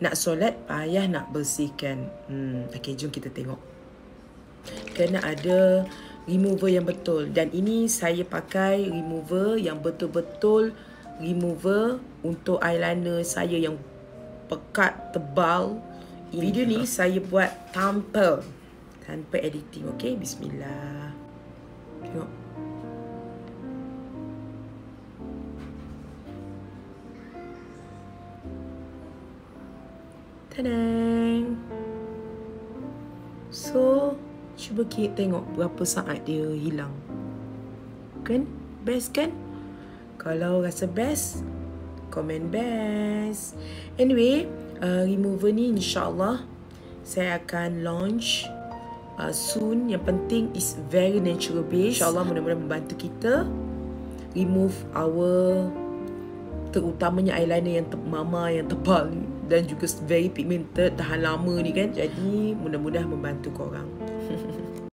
Nak solat payah nak bersihkan. Okay, jom kita tengok. Kena ada remover yang betul. Dan ini saya pakai remover yang betul-betul remover untuk eyeliner saya yang pekat, tebal. Video ni saya buat tanpa editing. Okay, bismillah. Tengok. Tadang. So, cuba kita tengok berapa saat dia hilang. Kan? Best kan? Kalau rasa best, komen best. Anyway, remover ni insyaAllah saya akan launch soon. Yang penting is very natural base. InsyaAllah mudah-mudahan membantu kita remove our, terutamanya eyeliner yang mama yang tebal dan juga very pigmented, tahan lama ni kan. Jadi mudah-mudahan membantu korang.